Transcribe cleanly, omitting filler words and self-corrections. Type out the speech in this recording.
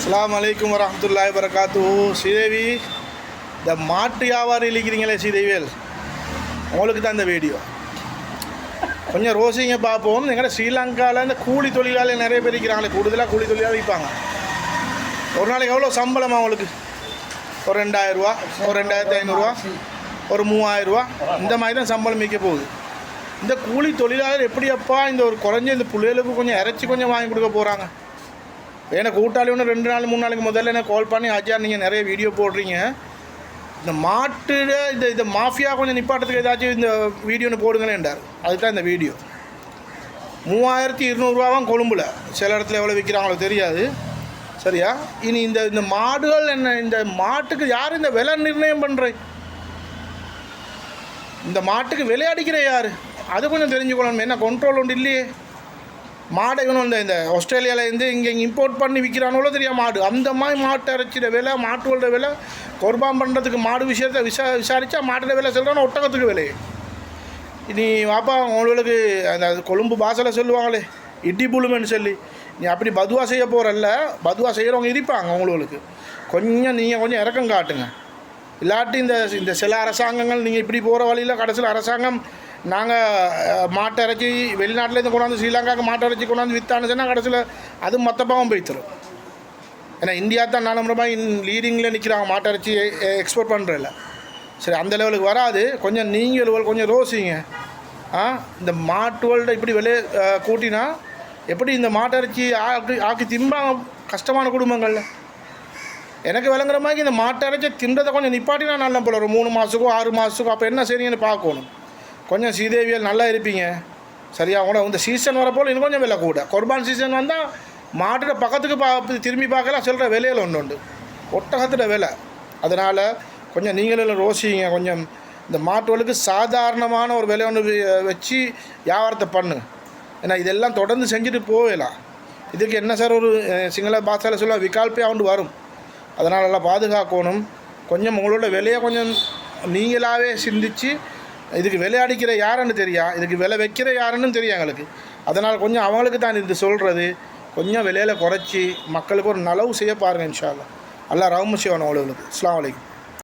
அஸ்ஸலாமு அலைக்கும் வரஹ்மத்துல்லாஹி வபரகாத்துஹு. ஸ்ரீதேவி, இந்த மாட்டு வியாபாரம் இழிக்கிறீங்களே ஸ்ரீதேவியல், உங்களுக்கு தான் இந்த வீடியோ. கொஞ்சம் ரோசிங்க பார்ப்போம். எங்கள்ட ஸ்ரீலங்காவில் இந்த கூலி தொழிலாளர் நிறைய பேர் இருக்கிறாங்களே, கூடுதலாக கூலி தொழிலாளர் வைப்பாங்க. ஒரு நாளைக்கு எவ்வளோ சம்பளம் அவங்களுக்கு? ஒரு 2000 ரூபா, ஒரு 2500 ஒரு 3000 இந்த மாதிரி தான் சம்பளம் வைக்க போகுது. இந்த கூலி தொழிலாளர் எப்படியப்பா இந்த ஒரு குறைஞ்ச இந்த பிள்ளைகளுக்கு கொஞ்சம் இறைச்சி கொஞ்சம் வாங்கி கொடுக்க போகிறாங்க? ஏன்னா கூட்டாளி ஒன்று 2 நாள் 3 நாளைக்கு முதல்ல என்ன கால் பண்ணி, ஆச்சா நீங்கள் நிறைய வீடியோ போடுறீங்க, இந்த மாட்டுல இந்த மாஃபியா கொஞ்சம் நிப்பாட்டத்துக்கு ஏதாச்சும் இந்த வீடியோன்னு போடுங்களேன்டார். அதுதான் இந்த வீடியோ. 3200 கொழும்புல, சில இடத்துல எவ்வளோ விற்கிறாங்களோ தெரியாது. சரியா? இனி இந்த மாடுகள் என்ன, இந்த மாட்டுக்கு யார் இந்த விலை நிர்ணயம் பண்ணுற? இந்த மாட்டுக்கு விளையாடிக்கிற யார்? அது கொஞ்சம் தெரிஞ்சுக்கணும். என்ன கண்ட்ரோல் ஒன்று இல்லையே. மாடை இவனும் இந்த ஆஸ்திரேலியாவிலேருந்து இங்கே இம்போர்ட் பண்ணி விற்கிறானோ தெரியா மாடு. அந்த மாதிரி மாட்டை இறைச்சிட விலை, மாட்டுகளோட விலை, குர்பான் பண்ணுறதுக்கு மாடு விஷயத்தை விசாரித்தா மாட்டோட விலை சொல்கிறான், ஒட்டகத்துக்கு விலை. நீ வாப்பா உங்களுக்கு அந்த கொழும்பு பாசையில் சொல்லுவாங்களே இடி புழுமென்னு சொல்லி, நீ அப்படி பதுவா செய்ய போகிறல்ல, பதுவா செய்கிறவங்க இருப்பாங்க. உங்களுக்கு நீங்கள் கொஞ்சம் இறக்கம் காட்டுங்க. இல்லாட்டி இந்த சில அரசாங்கங்கள் நீங்கள் இப்படி போகிற வழியில் கடைசியில் அரசாங்கம் நாங்கள் மாட்டை இறைச்சி வெளிநாட்டிலேருந்து கொண்டாந்து ஸ்ரீலங்காவுக்கு மாட்டை இறைச்சி கொண்டாந்து விற்றான்னு சொன்னால் கடைசியில் அது மொத்தமாகவும் போய்த்தரும். ஏன்னா இந்தியா தான் நானூறுபாய் லீடிங்கில் நிற்கிறாங்க மாட்டை இறைச்சி எக்ஸ்போர்ட் பண்ணுறதில்ல. சரி, அந்த லெவலுக்கு வராது. கொஞ்சம் நீங்கள் கொஞ்சம் ரோசிங்க. இந்த மாட்டுவல்ட இப்படி விலையை கூட்டினா எப்படி இந்த மாட்டை இறைச்சி ஆக்கி திம்பாங்க கஷ்டமான குடும்பங்களில். எனக்கு விளங்குற மாதிரி இந்த மாட்டை இறைச்சி தின்றதை கொஞ்சம் நிப்பாட்டினா நல்ல போல. ஒரு 3 மாதத்துக்கோ 6 மாதத்துக்கோ அப்போ என்ன செய்றீங்கன்னு பார்க்கணும். கொஞ்சம் ஸ்ரீதேவியல் நல்லா இருப்பீங்க. சரியா? கூட இந்த சீசன் வரப்போல் இன்னும் கொஞ்சம் விலை கூட. குர்பான் சீசன் வந்தால் மாட்டோட பக்கத்துக்கு திரும்பி பார்க்கலாம் சொல்கிற விலையில் ஒன்று ஒட்டகத்தோட விலை. அதனால் கொஞ்சம் நீங்களும் ரோசிங்க. கொஞ்சம் இந்த மாட்டுகளுக்கு சாதாரணமான ஒரு விலை ஒன்று வச்சு வியாபாரத்தை பண்ணு. ஏன்னா இதெல்லாம் தொடர்ந்து செஞ்சுட்டு போகலாம். இதுக்கு என்ன சார் ஒரு சிங்கள பாஷையில் சொல்ல விகால்பே ஆண்டு வரும். அதனால் எல்லாம் பாதுகாக்கணும். கொஞ்சம் உங்களோட விலையை கொஞ்சம் நீங்களாகவே சிந்தித்து, இதுக்கு விலை அடிக்கிற யாருன்னு தெரியா, இதுக்கு விலை வைக்கிற யாருன்னு தெரியும் எங்களுக்கு. அதனால் கொஞ்சம் அவங்களுக்கு தான் இது சொல்கிறது. கொஞ்சம் விலையில் குறைச்சி மக்களுக்கு ஒரு நலவு செய்ய பாருங்கள். இன்ஷா அல்லாஹ். அல்லாஹ் ரஹ்மத் செய்வான் அவங்களுக்கு. அஸ்ஸலாமு அலைக்கும்.